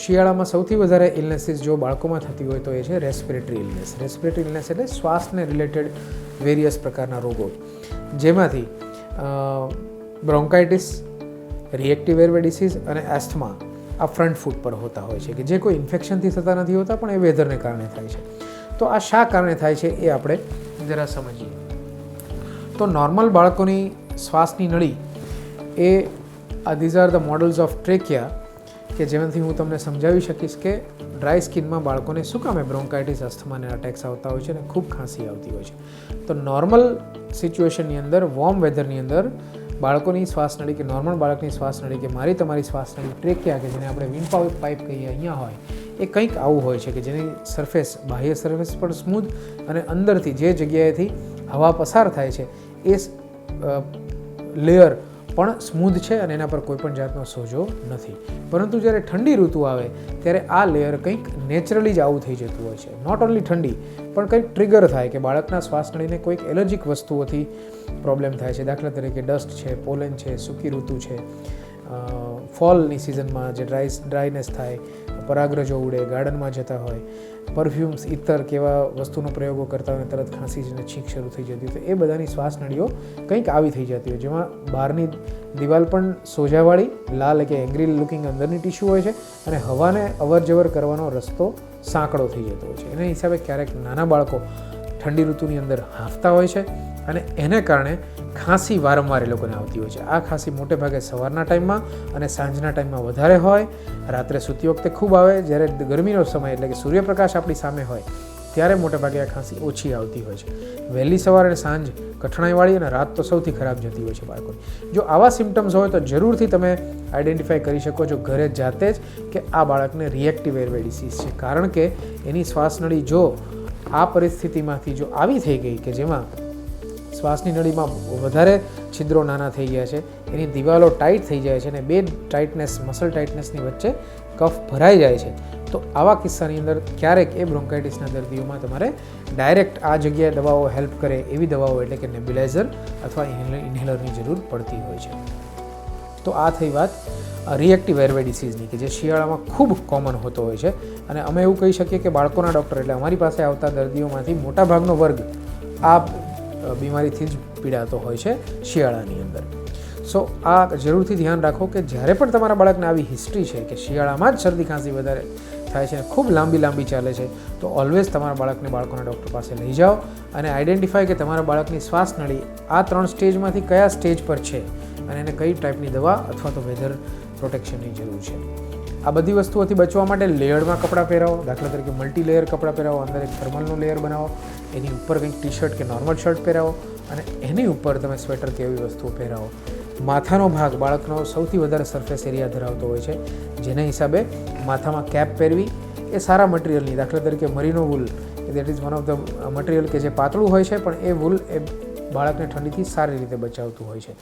શિયાળામાં સૌથી વધારે ઇલનેસીસ જો બાળકોમાં થતી હોય તો એ છે રેસ્પિરેટરી ઇલનેસ. રેસ્પિરેટરી ઇલનેસ એટલે શ્વાસને રિલેટેડ વેરિયસ પ્રકારના રોગો, જેમાંથી બ્રોન્કાઇટિસ, રિએક્ટિવ એરવે ડિસીઝ અને એસ્થમા આ ફ્રન્ટ ફૂટ પર હોતા હોય છે, કે જે કોઈ ઇન્ફેક્શનથી થતા નથી હોતા, પણ એ વેધરને કારણે થાય છે. તો આ શા કારણે થાય છે એ આપણે જરા સમજીએ. તો નોર્મલ બાળકોની શ્વાસની નળી એ these are the models of trachea, કે જેનાથી હું તમને સમજાવી શકીશ કે ડ્રાય સ્કિનમાં બાળકોને શું કામે બ્રોન્કાઇટિસ, અસ્થમાને અટેક્સ આવતા હોય છે અને ખૂબ ખાંસી આવતી હોય છે. તો નોર્મલ સિચ્યુએશનની અંદર, વોર્મ વેધરની અંદર બાળકોની શ્વાસનળી કે નોર્મલ બાળકની શ્વાસનળી કે મારી તમારી શ્વાસનળી ટ્રેકિયા, કે જેને આપણે વિન્ડ પાઇપ કહીએ, અહીંયા હોય એ કંઈક આવું હોય છે, કે જેની સરફેસ, બાહ્ય સરફેસ પણ સ્મૂથ અને અંદરથી જે જગ્યાએથી હવા પસાર થાય છે એ લેયર પણ સ્મૂધ છે અને એના પર કોઈ પણ જાતનો સોજો નથી. પરંતુ જ્યારે ઠંડી ઋતુ આવે ત્યારે આ લેયર કંઈક નેચરલી જ આવું થઈ જતું હોય છે. નોટ ઓન્લી ઠંડી, પણ કંઈક ટ્રિગર થાય કે બાળકના શ્વાસનળીને કોઈક એલર્જીક વસ્તુઓથી પ્રોબ્લેમ થાય છે. દાખલા તરીકે ડસ્ટ છે, પોલેન છે, સૂકી ઋતુ છે, ફોલની સિઝનમાં જે ડ્રાયનેસ થાય, પરાગરજો ઉડે, ગાર્ડનમાં જતા હોય, પરફ્યુમ્સ, ઇતર કેવા વસ્તુનો પ્રયોગો કરતા હોય, તરત ખાંસી અને છીંક શરૂ થઈ જતી હોય, તો એ બધાની શ્વાસનળીઓ કંઈક આવી થઈ જતી હોય, જેમાં બહારની દિવાલ પણ સોજાવાળી, લાલ કે એંગ્રી લુકિંગ અંદરની ટીશ્યુ હોય છે અને હવાને અવર જવર કરવાનો રસ્તો સાંકડો થઈ જતો હોય છે. એના હિસાબે ક્યારેક નાના બાળકો ઠંડી ઋતુની અંદર હાંફતા હોય છે અને એને કારણે ખાંસી વારંવાર એ લોકોને આવતી હોય છે. આ ખાંસી મોટે ભાગે સવારના ટાઈમમાં અને સાંજના ટાઈમમાં વધારે હોય, રાત્રે સૂતી વખતે ખૂબ આવે. જ્યારે ગરમીનો સમય એટલે કે સૂર્યપ્રકાશ આપણી સામે હોય ત્યારે મોટે ભાગે આ ખાંસી ઓછી આવતી હોય છે. વહેલી સવાર અને સાંજ કઠણાઈવાળી અને રાત તો સૌથી ખરાબ જતી હોય છે બાળકોની. જો આવા સિમ્ટમ્સ હોય તો જરૂરથી તમે આઈડેન્ટિફાઈ કરી શકો છો ઘરે જાતે જ કે આ બાળકને રિએક્ટિવ એરવે ડિસીઝ છે, કારણ કે એની શ્વાસનળી જો આ પરિસ્થિતિમાંથી જો આવી થઈ ગઈ કે જેમાં શ્વાસની નળીમાં વધારે છિદ્રો નાના થઈ ગયા છે, એની દિવાલો ટાઈટ થઈ જાય છે અને બે ટાઇટનેસ, મસલ ટાઇટનેસની વચ્ચે કફ ભરાઈ જાય છે, તો આવા કિસ્સાની અંદર ક્યારેક એ બ્રોન્કાઇટિસના દર્દીઓમાં તમારે ડાયરેક્ટ આ જગ્યાએ દવાઓ હેલ્પ કરે એવી દવાઓ એટલે કે નેબ્યુલાઇઝર અથવા ઇન્હેલરની જરૂર પડતી હોય છે. તો આ થઈ વાત રિએક્ટિવ એરવે ડિસીઝની, કે જે શિયાળામાં ખૂબ કોમન હોતો હોય છે. અને અમે એવું કહી શકીએ કે બાળકોના ડૉક્ટર એટલે અમારી પાસે આવતા દર્દીઓમાંથી મોટાભાગનો વર્ગ આ બીમારીથી જ પીડાતો હોય છે શિયાળાની અંદર. સો આ જરૂરથી ધ્યાન રાખો કે જ્યારે પણ તમારા બાળકને આવી હિસ્ટ્રી છે કે શિયાળામાં જ શરદી ખાંસી વધારે થાય છે, ખૂબ લાંબી ચાલે છે, તો ઓલવેઝ તમારા બાળકને બાળકોના ડૉક્ટર પાસે લઈ જાઓ અને આઈડેન્ટિફાય કે તમારા બાળકની શ્વાસનળી આ 3 સ્ટેજમાંથી કયા સ્ટેજ પર છે અને એને કઈ ટાઈપની દવા અથવા તો વેધર પ્રોટેક્શનની જરૂર છે. આ બધી વસ્તુઓથી બચવા માટે લેયર્ડમાં કપડાં પહેરાવો. દાખલા તરીકે મલ્ટી લેયર કપડાં પહેરાવો, અંદર એક થર્મલનું લેયર બનાવો, એની ઉપર કંઈક ટી શર્ટ કે નોર્મલ શર્ટ પહેરાવો અને એની ઉપર તમે સ્વેટર કે એવી વસ્તુઓ પહેરાવો. માથાનો ભાગ બાળકનો સૌથી વધારે સરફેસ એરિયા ધરાવતો હોય છે, જેના હિસાબે માથામાં કેપ પહેરવી એ સારા મટીરિયલની, દાખલા તરીકે merino wool, that is one of the material કે જે પાતળું હોય છે પણ એ વૂલ એ બાળકને ઠંડીથી સારી રીતે બચાવતું હોય છે.